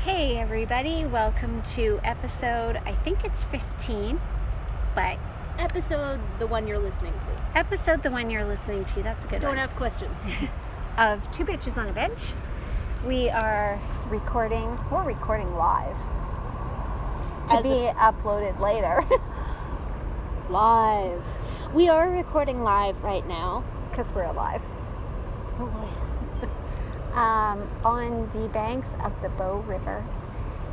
Hey everybody, welcome to episode, I think it's 15, but Episode the one you're listening to. episode the one you're listening to, that's a good Don't one, have questions. of Two Bitches on a Bench. We're recording live to be uploaded later. Live. We are recording live right now. Because we're alive. Oh boy. On the banks of the Bow River.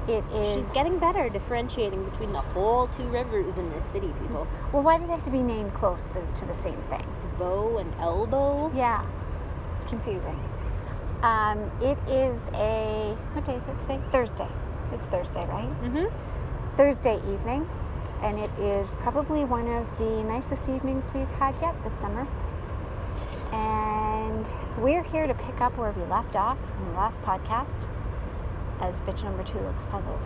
It is... She's getting better differentiating between the whole two rivers in this city, people. Well, why do they have to be named close to the same thing? Bow and elbow? Yeah. It's confusing. It is what day is it today? Thursday. It's Thursday, right? Mm-hmm. Thursday evening. And it is probably one of the nicest evenings we've had yet this summer. And we're here to pick up where we left off in the last podcast, as bitch number 2 looks puzzled.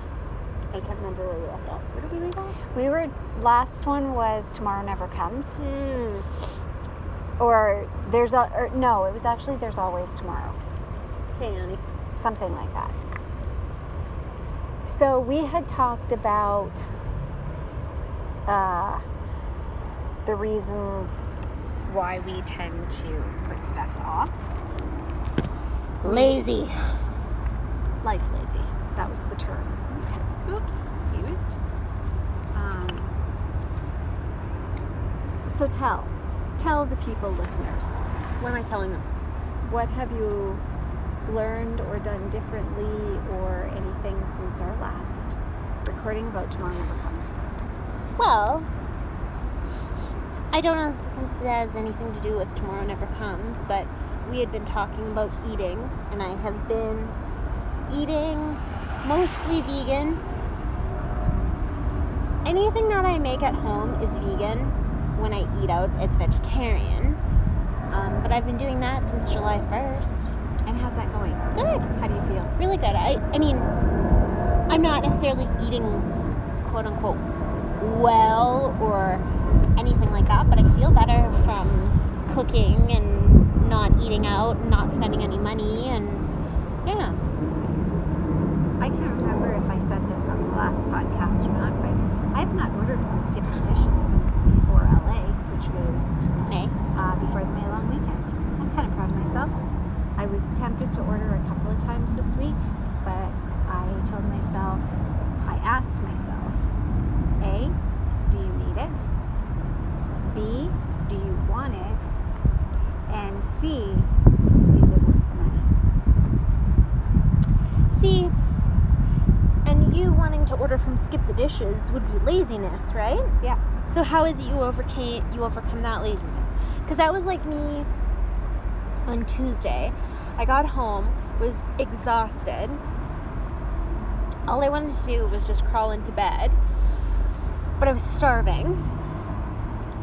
I can't remember where we left off. Where did we leave off? Last one was Tomorrow Never Comes. Or no, it was actually There's Always Tomorrow. Hey, Annie. Something like that. So we had talked about the reasons why we tend to put stuff off. Lazy. Life lazy. That was the term. Oops. Used. So tell the people, listeners, What am I telling them? what have you learned or done differently or anything since our last recording about Tomorrow Never Comes? Well, I don't know if this has anything to do with Tomorrow Never Comes, but we had been talking about eating, and I have been eating mostly vegan. Anything that I make at home is vegan. When I eat out, it's vegetarian. But I've been doing that since July 1st. And how's that going? Good. How do you feel? Really good. I mean, I'm not necessarily eating, quote-unquote, well or anything like that, but I feel better from cooking and not eating out and not spending any money, and yeah. I can't remember if I said this on the last podcast or not, but I have not ordered from Skip Dishes before LA, which was May. Before the May long weekend. I'm kind of proud of myself. I was tempted to order a couple of times this week, but I asked myself, A, do you need it? B, do you want it? And C, is it worth the money? See, and you wanting to order from Skip the Dishes would be laziness, right? Yeah. So how is it you overcome that laziness? Because that was like me on Tuesday. I got home, was exhausted. All I wanted to do was just crawl into bed. But I was starving.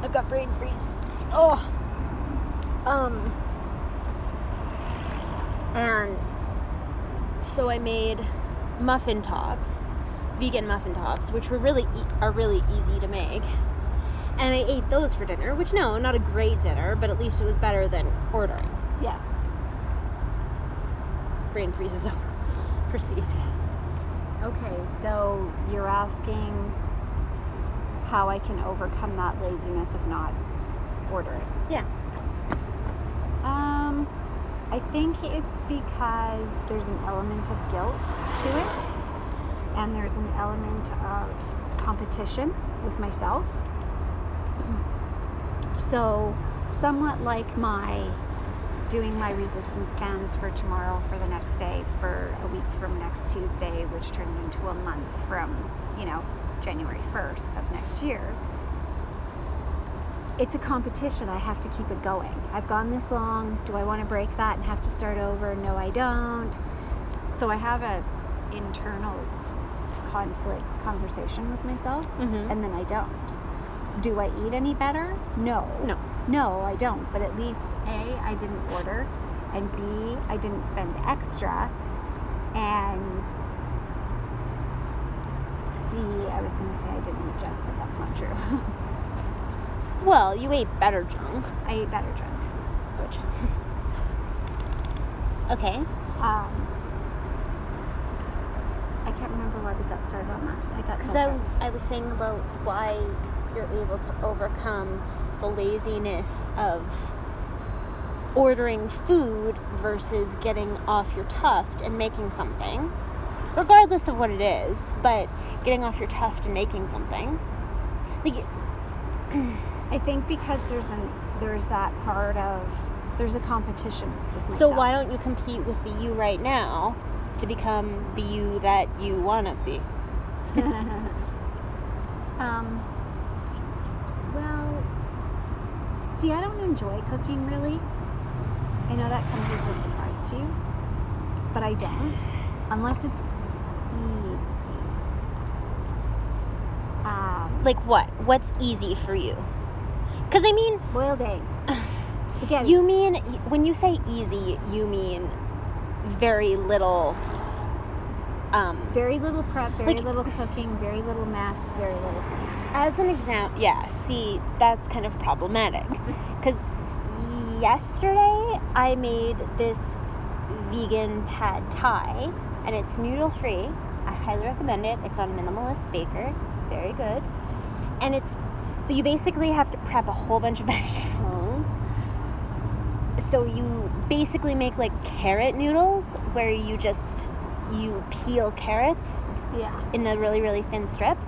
I've got brain freeze. And so I made muffin tops, vegan muffin tops, which are really easy to make. And I ate those for dinner, which no, not a great dinner, but at least it was better than ordering. Yeah. Brain freeze is over. Proceed. Okay, so you're asking how I can overcome that laziness of not ordering. Yeah. I think it's because there's an element of guilt to it, and there's an element of competition with myself. So, somewhat like doing my resistance bands for tomorrow for the next day for a week from next Tuesday, which turned into a month from, January 1st of next year. It's a competition. I have to keep it going. I've gone this long. Do I want to break that and have to start over? No, I don't. So I have an internal conversation with myself, and then I don't. Do I eat any better? No. No, I don't. But at least A, I didn't order, and B, I didn't spend extra, and C, I was going to say I didn't eat junk, but that's not true. Well, you ate better junk. I ate better junk. Which? Okay. remember why we got started on that. I got Because I was saying about why you're able to overcome the laziness of ordering food versus getting off your tuft and making something, regardless of what it is, but getting off your tuft and making something. Like, I think because there's that part of, there's a competition with myself. so why don't you compete with the you right now to become the you that you want to be? Well, see, I don't enjoy cooking really. I know that comes as a surprise to you, but I don't, unless it's easy. Like what? What's easy for you? Because I mean, Boiled eggs. Spaghetti. you mean, when you say easy, you mean very little, Very little prep, very like- little cooking, very little mess, very little thing. as an example, yeah, see, that's kind of problematic. Because yesterday I made this vegan pad thai, and it's noodle free. I highly recommend it. It's on Minimalist Baker. It's very good. And so you basically have to prep a whole bunch of vegetables. So you basically make like carrot noodles, where you peel carrots Yeah. in the really, really thin strips.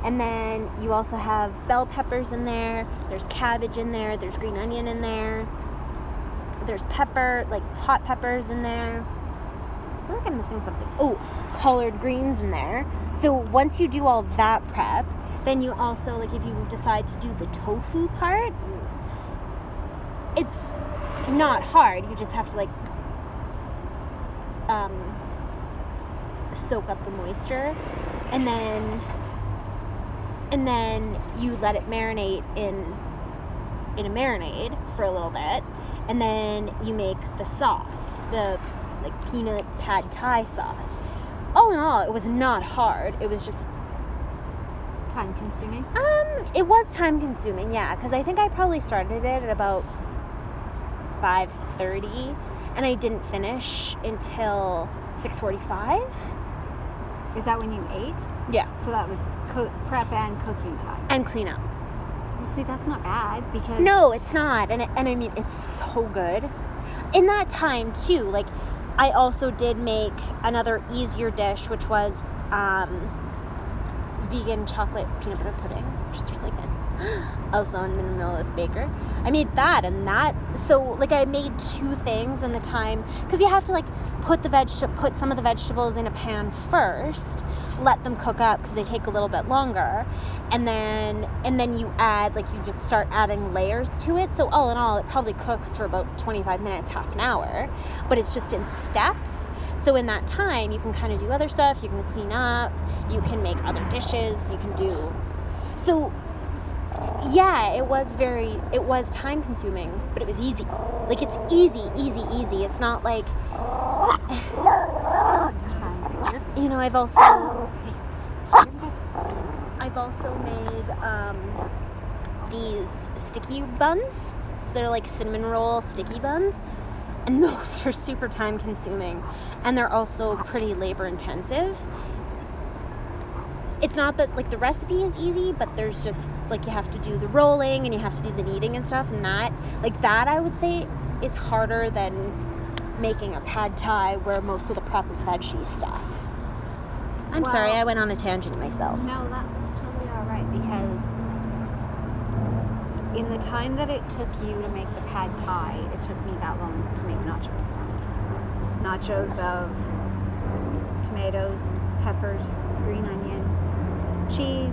And then you also have bell peppers in there, there's cabbage in there, there's green onion in there, there's pepper, like hot peppers in there. I feel like I'm missing something. Oh, collard greens in there. So once you do all that prep, then you also, like, if you decide to do the tofu part, it's not hard. You just have to, like, soak up the moisture, and then you let it marinate in a marinade for a little bit, and then you make the sauce, the like peanut pad thai sauce. All in all, it was not hard. It was just Time consuming. it was time consuming, yeah, because I think I probably started it at about 5:30, and I didn't finish until 6:45. Is that when you ate? Yeah, So that was prep and cooking time. and clean up. See, that's not bad because No, it's not, and I mean, it's so good. In that time too, like, I also did make another easier dish, which was vegan chocolate peanut butter pudding, which is really good. Also on Minimalist Baker. I made that, and that, so like I made two things in the time, because you have to like put some of the vegetables in a pan first, let them cook up because they take a little bit longer, and then you add, like, you just start adding layers to it. So all in all, it probably cooks for about 25 minutes, half an hour, but it's just in steps. So in that time, you can kind of do other stuff. You can clean up, you can make other dishes, you can do. So yeah, it was time consuming, but it was easy. Like, it's easy. It's not like, you know, I've also made these sticky buns. So they're like cinnamon roll sticky buns, and those are super time consuming, and they're also pretty labor intensive. It's not that, like, the recipe is easy, but there's just, like, you have to do the rolling and you have to do the kneading and stuff, and that I would say is harder than making a pad thai where most of the prep is veggie stuff. I'm Well, sorry, I went on a tangent myself. No, that's totally all right, because in the time that it took you to make the pad thai, it took me that long to make nachos. Nachos of tomatoes, peppers, green onion, cheese,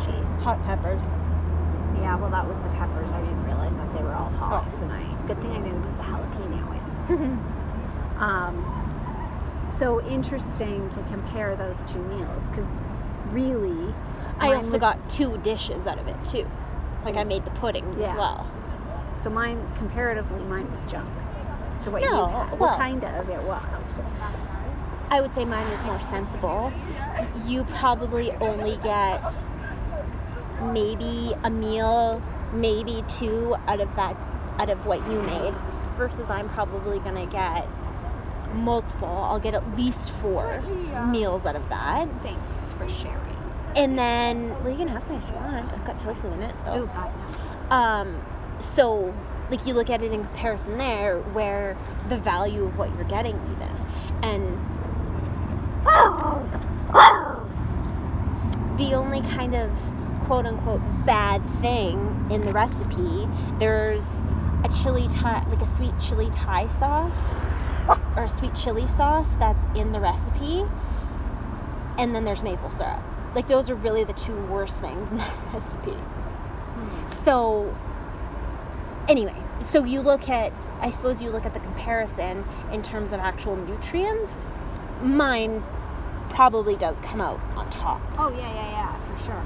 cheese, Hot peppers. yeah, well, that was the peppers. I didn't realize that they were all hot, good thing I didn't put the jalapeno in. So interesting to compare those two meals, because really, I also got 2 dishes out of it too. Like, I made the pudding Yeah. as well. So comparatively, mine was junk to what you No, had. well- What kind of it was? I would say mine is more sensible. You probably only get maybe a meal, maybe 2 out of what you made, versus I'm probably gonna get multiple. I'll get at least 4 meals out of that. Thanks for sharing. And then, well, you can have some if you want. I've got tofu in it. So. Oh, God, no. So, like, you look at it in comparison there, where the value of what you're getting even. And the only kind of quote-unquote bad thing in the recipe, there's a like a sweet chili Thai sauce, or a sweet chili sauce that's in the recipe, and then there's maple syrup. Like, those are really the 2 worst things in that recipe. So, anyway, so I suppose you look at the comparison in terms of actual nutrients. Mine probably does come out on top. Oh, yeah, for sure.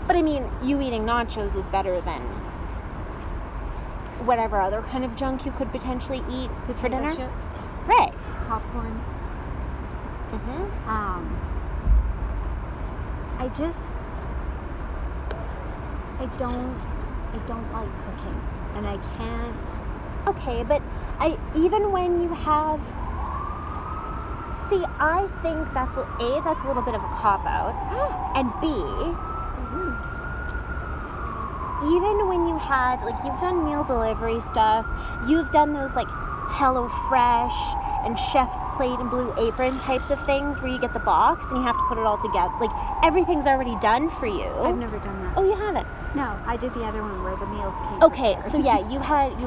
But I mean, you eating nachos is better than whatever other kind of junk you could potentially eat for dinner. Chips, Right. popcorn. Mm-hmm. I don't like cooking, and I can't. Okay, but even when you have, see, I think that's a little bit of a cop-out, and B, even when you had, like, you've done meal delivery stuff, you've done those, like, HelloFresh and Chef's Plate and Blue Apron types of things where you get the box and you have to put it all together. Like, everything's already done for you. I've never done that. Oh, you haven't? No, I did the other one where the meals came. Okay, prepared. so yeah, you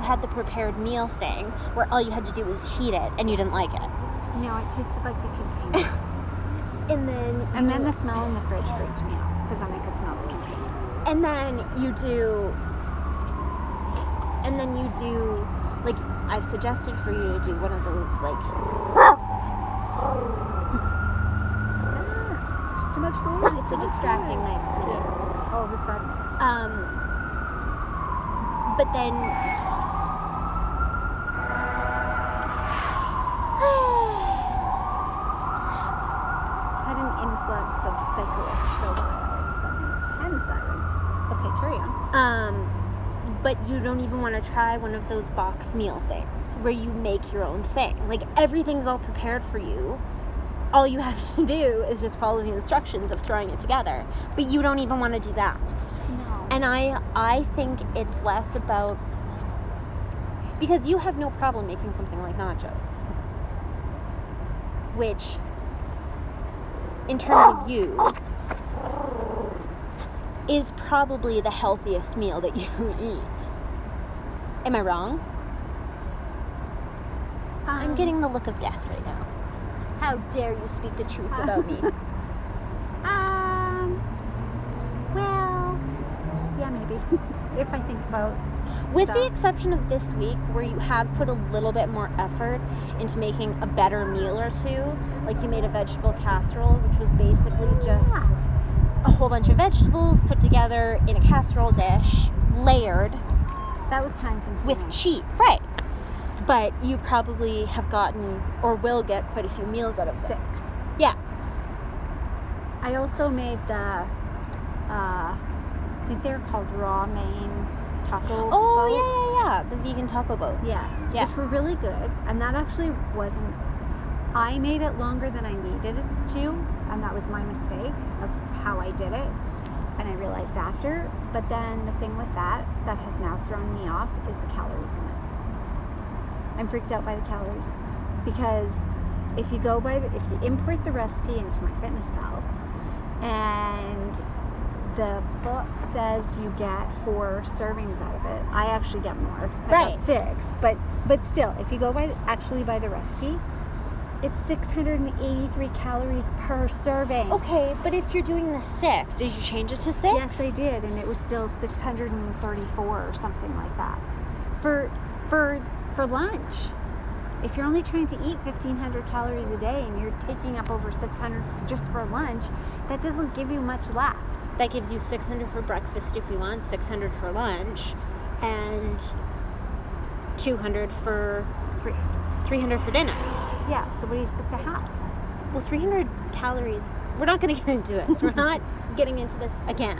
had the prepared meal thing where all you had to do was heat it and you didn't like it. No, it tasted like the container. And then the smell in the fridge freaked me out because then I could smell the container. And then you do, like, I've suggested for you to do one of those, like, It's too much noise. it's a distracting night for me. All of a sudden. But then, Had an influx of cyclists go by all of a sudden. And siren. Okay, carry on. but you don't even want to try one of those box meal things where you make your own thing. Like, everything's all prepared for you. All you have to do is just follow the instructions of throwing it together. But you don't even want to do that. No. And I think it's less about, because you have no problem making something like nachos, which, in terms of you, is probably the healthiest meal that you eat. Am I wrong? I'm getting the look of death right now. How dare you speak the truth about me? Well, yeah, maybe. If I think about With stuff. the exception of this week, where you have put a little bit more effort into making a better meal or two, like you made a vegetable casserole, which was basically just a whole bunch of vegetables put together in a casserole dish, layered That was time consuming. with cheese. Right. But you probably have gotten, or will get, quite a few meals out of it. 6. Yeah. I also made the, I think they're called raw Maine taco. Oh, boat. yeah. The vegan taco boat. Yeah. Yeah. Which were really good. And that actually wasn't, I made it longer than I needed it to. And that was my mistake of how I did it. And I realized after. But then the thing with that has now thrown me off is the calories in it. I'm freaked out by the calories. Because if you import the recipe into MyFitnessPal, and the book says you get 4 servings out of it, I actually get more. I Right. got 6, but still, if you go by the recipe, it's 683 calories per serving. Okay, but if you're doing the 6, did you change it to 6? Yes, I did, and it was still 634 or something like that. For lunch. If you're only trying to eat 1,500 calories a day and you're taking up over 600 just for lunch, that doesn't give you much left. That gives you 600 for breakfast if you want, 600 for lunch, and 200 for 300 for dinner. Yeah, so what are you supposed to have? Well, 300 calories. We're not going to get into this. We're not getting into this again.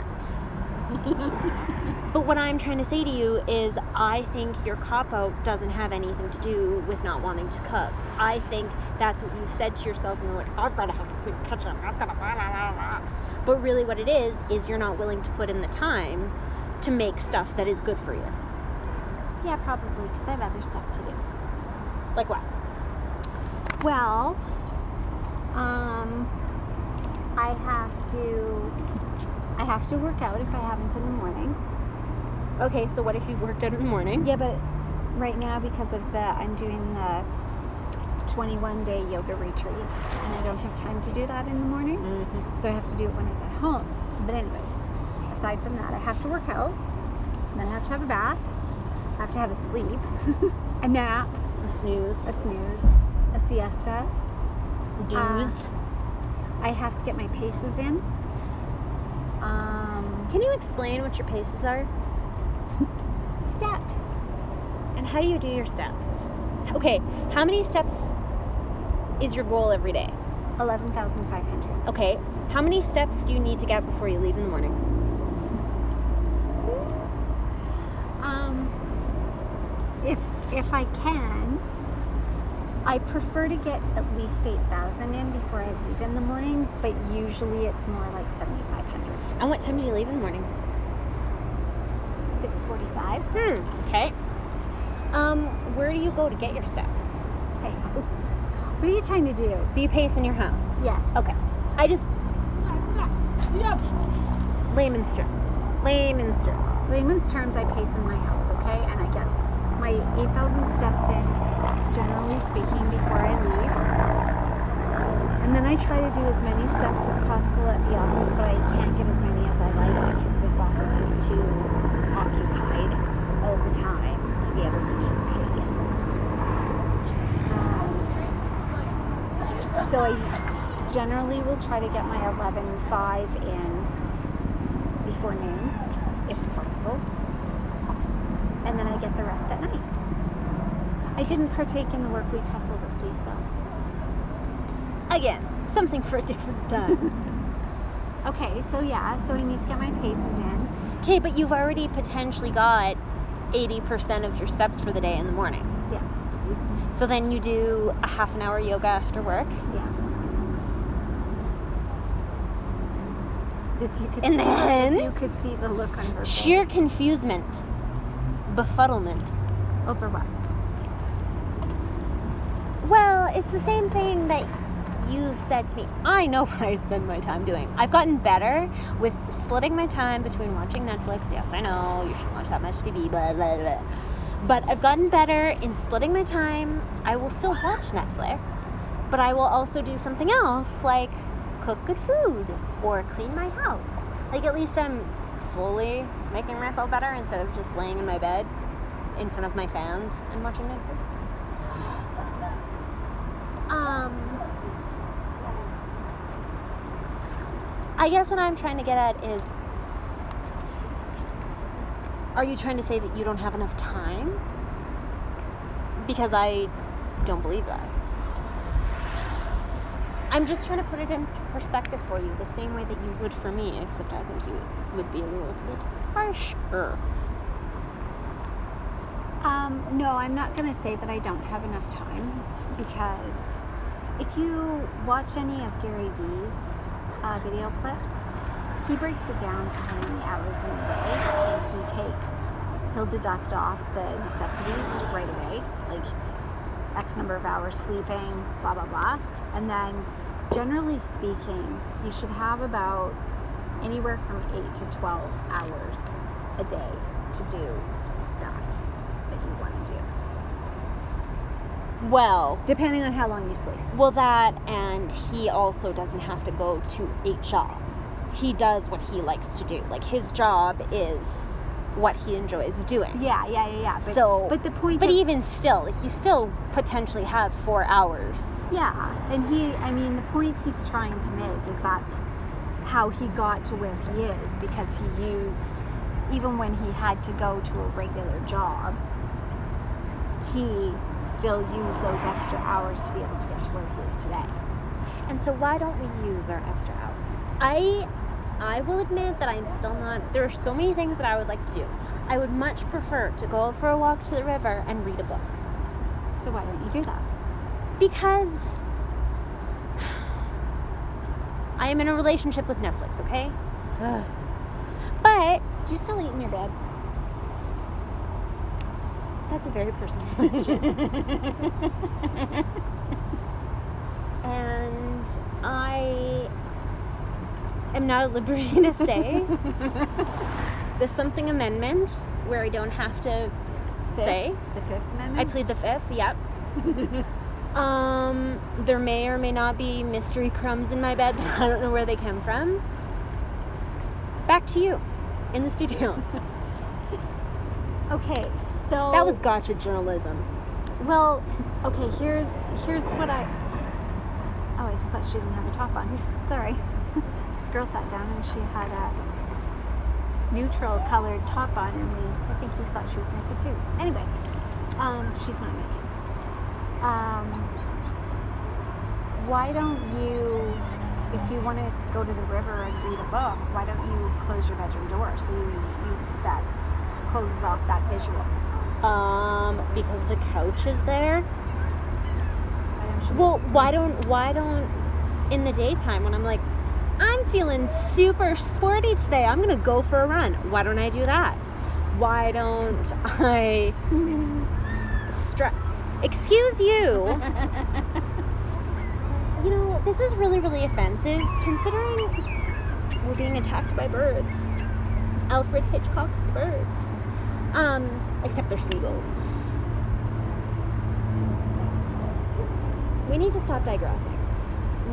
But what I'm trying to say to you is I think your cop-out doesn't have anything to do with not wanting to cook. I think that's what you said to yourself and you're like, I've got to have a clean kitchen. I've got to blah, blah, blah, blah. But really what it is you're not willing to put in the time to make stuff that is good for you. Yeah, probably, because I have other stuff to do. Like what? Well, I have to work out if I haven't in the morning. Okay, so what if you worked out in the morning? Yeah, but right now because of I'm doing the 21-day yoga retreat, and I don't have time to do that in the morning, so I have to do it when I get home. But anyway, aside from that, I have to work out, then I have to have a bath, I have to have a sleep, a nap, A snooze. a siesta. I have to get my paces in. Can you explain what your paces are? Steps. And how do you do your steps? Okay, how many steps is your goal every day? 11,500. Okay, how many steps do you need to get before you leave in the morning? If I can, I prefer to get at least 8,000 in before I leave in the morning, but usually it's more like 7,500. And what time do you leave in the morning? 6:45. Okay. Where do you go to get your steps? Hey, what are you trying to do? Do you pace in your house? Yes. Okay. I just... Layman's terms. Layman's terms, I pace in my house, okay? And I get my 8,000 steps in, generally speaking, before I leave. And then I try to do as many steps as possible at the office, but I can't get as many as I like because this office is too occupied all the time to be able to just pace. So I generally will try to get my 11.5 in before noon, if possible. And then I get the rest at night. I didn't partake in the work week hustle this week, though. Again, something for a different time. Okay, so yeah, so I need to get my paces in. Okay, but you've already potentially got 80% of your steps for the day in the morning. Yeah. So then you do a half an hour yoga after work. Yeah. If you could see the look on her face. Sheer confusement. Befuddlement. Over what? Well, it's the same thing that you said to me. I know what I spend my time doing. I've gotten better with splitting my time between watching Netflix. Yes, I know, you shouldn't watch that much TV, blah, blah, blah. But I've gotten better in splitting my time. I will still watch Netflix, but I will also do something else, like cook good food or clean my house. Like, at least I'm slowly making myself better instead of just laying in my bed in front of my fans and watching Netflix. I guess what I'm trying to get at is, are you trying to say that you don't have enough time? Because I don't believe that. I'm just trying to put it into perspective for you, the same way that you would for me, except I think you would be a little bit harsher. No, I'm not going to say that I don't have enough time, because if you watch any of Gary Vee's video clips, he breaks it down to how many hours in a day, and he'll deduct off the necessities right away, like X number of hours sleeping, blah, blah, blah. And then, generally speaking, you should have about anywhere from 8 to 12 hours a day to do stuff that you want to do. Well, depending on how long you sleep. Well, that, and he also doesn't have to go to a job. He does what he likes to do. Like, his job is what he enjoys doing. Yeah. But the point But even still, he still potentially has 4 hours. Yeah, and the point he's trying to make is that's how he got to where he is, because he used, even when he had to go to a regular job, he still used those extra hours to be able to get to where he is today. And so why don't we use our extra hours? I will admit that I'm still not, there are so many things that I would like to do. I would much prefer to go for a walk to the river and read a book. So why don't you do that? Because I am in a relationship with Netflix, okay? But do you still eat in your bed? That's a very personal question. And I am not at liberty to say the something amendment where I don't have to say. The Fifth Amendment? I plead the Fifth, yep. There may or may not be mystery crumbs in my bed. I don't know where they come from. Back to you in the studio. Okay, so... That was gotcha journalism. Well, okay, here's what I... Oh, I thought she didn't have a top on. Sorry. This girl sat down and she had a neutral colored top on, and I think she thought she was naked too. Anyway, she's not naked. Why don't you, if you want to go to the river and read a book, why don't you close your bedroom door so that closes off that visual? Because the couch is there. Well, why don't in the daytime when I'm like, I'm feeling super sporty today, I'm gonna go for a run. Why don't I do that? Why don't I excuse you? You know, this is really, really offensive considering we're being attacked by birds. Alfred Hitchcock's birds. Except they're seagulls. We need to stop digressing.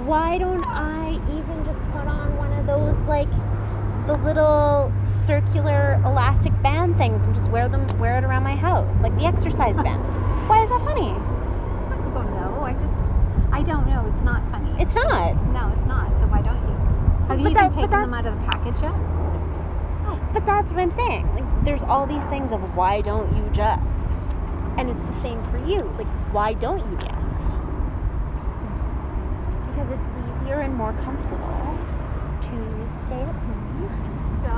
Why don't I even just put on one of those, like, the little circular elastic band things and just wear it around my house, like the exercise band? Why is that funny? Oh no, I don't know. It's not funny. It's not. No, it's not. So why don't you? Have you even taken them out of the package yet? Oh, but that's what I'm saying. Like, there's all these things of why don't you just? And it's the same for you. Like, why don't you just? Because it's easier and more comfortable to stay at home. So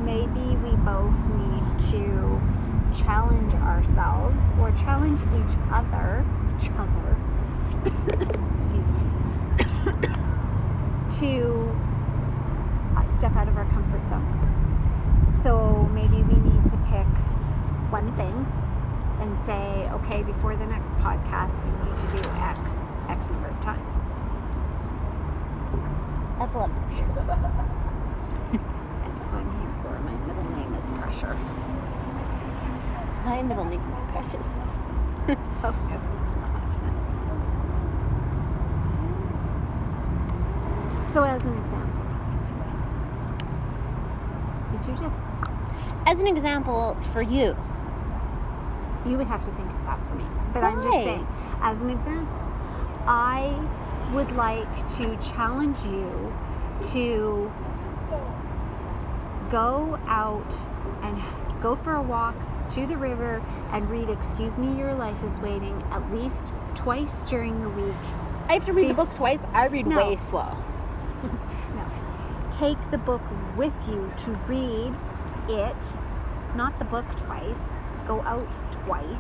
maybe we both need to challenge ourselves or challenge each other to step out of our comfort zone. So maybe we need to pick one thing and say, okay, before the next podcast you need to do X number of times. That's a lot of pressure. That's what I'm here for. My middle name is Pressure. My middle name is Precious. Oh, no, it's not. So as an example, did you just... As an example for you. You would have to think of that for me. But I'm just saying, as an example, I would like to challenge you to go out and go for a walk to the river and read Excuse Me, Your Life is Waiting at least twice during the week. I have to read the book twice? I read way slow. No. Take the book with you to read it, not the book twice. Go out twice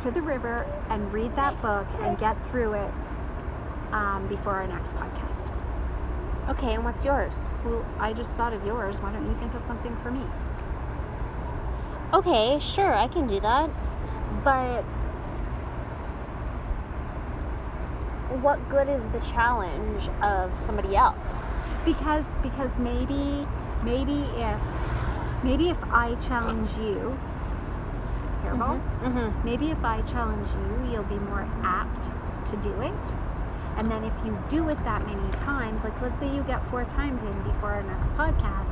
to the river and read that book and get through it before our next podcast. Okay, and what's yours? Well, I just thought of yours. Why don't you think of something for me? Okay, sure, I can do that. But what good is the challenge of somebody else? Because maybe if I challenge you, careful. Maybe if I challenge you, you'll be more apt to do it. And then if you do it that many times, like let's say you get 4 times in before our next podcast,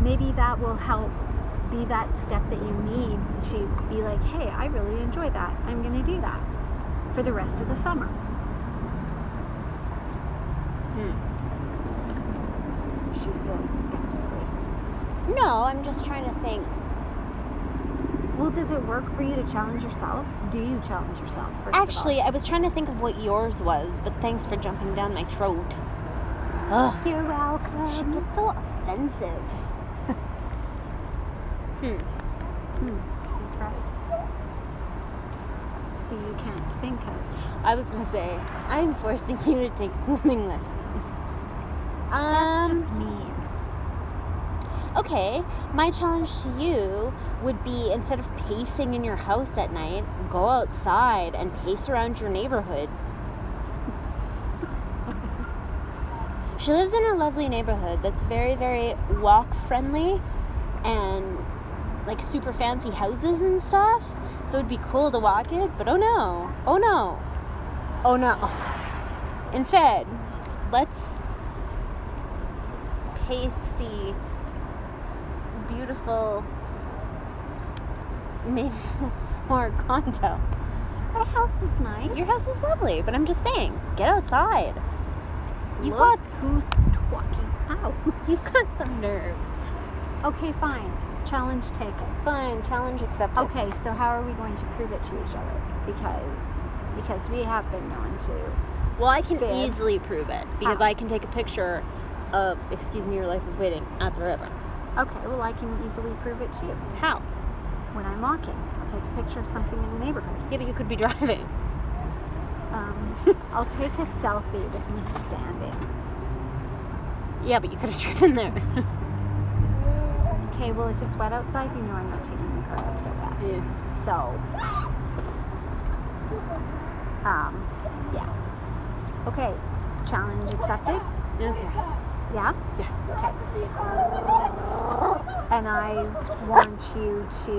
maybe that will help be that step that you need to be like, hey, I really enjoy that. I'm going to do that for the rest of the summer. She's feeling skeptically. No, I'm just trying to think. Well, does it work for you to challenge yourself? Do you challenge yourself? Actually, I was trying to think of what yours was, but thanks for jumping down my throat. Ugh. You're She welcome. gets so offensive. That's right. So you can't think of. I was gonna say, I'm forcing you to take swimming lessons. That's just mean. Okay, my challenge to you would be, instead of pacing in your house at night, go outside and pace around your neighborhood. She lives in a lovely neighborhood that's very, very walk-friendly and, like, super fancy houses and stuff. So it'd be cool to walk it, but oh no. Instead, let's pace the beautiful maple floor condo. My house is nice. Your house is lovely, but I'm just saying, get outside. You've Look got who's talking. Ow. You've got some nerve. Okay, fine. Challenge taken. Fine, challenge accepted. Okay, so how are we going to prove it to each other? Because we have been known to. Well, I can Fib. easily prove it, because How? I can take a picture of, excuse me, your life is waiting, at the river. Okay, well I can easily prove it too. How? When I'm walking, I'll take a picture of something in the neighborhood. Yeah, but you could be driving. I'll take a selfie with me standing. Yeah, but you could have driven there. Okay, well if it's wet outside, you know I'm not taking the car out to get wet. Yeah. So, yeah. Okay, challenge accepted? Okay. Yeah? Yeah. Okay. And I want you to,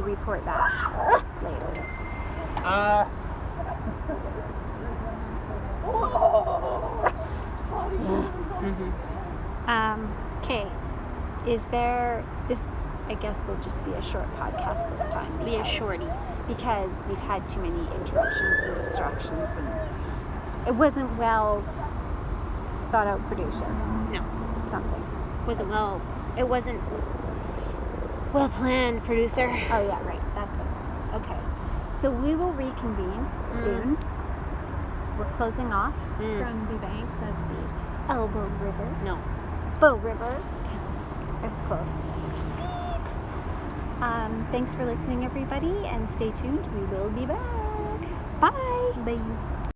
report back later. Okay. This, I guess, will just be a short podcast this time. Be a shorty. Because we've had too many interruptions and distractions, and it wasn't well thought out producing. No. Something. It wasn't well planned, producer. Oh yeah, right. That's it. Okay. So we will reconvene soon. We're closing off from the banks of the Elbow River. No. Bow River. It's close. Thanks for listening, everybody, and stay tuned. We will be back. Bye. Bye.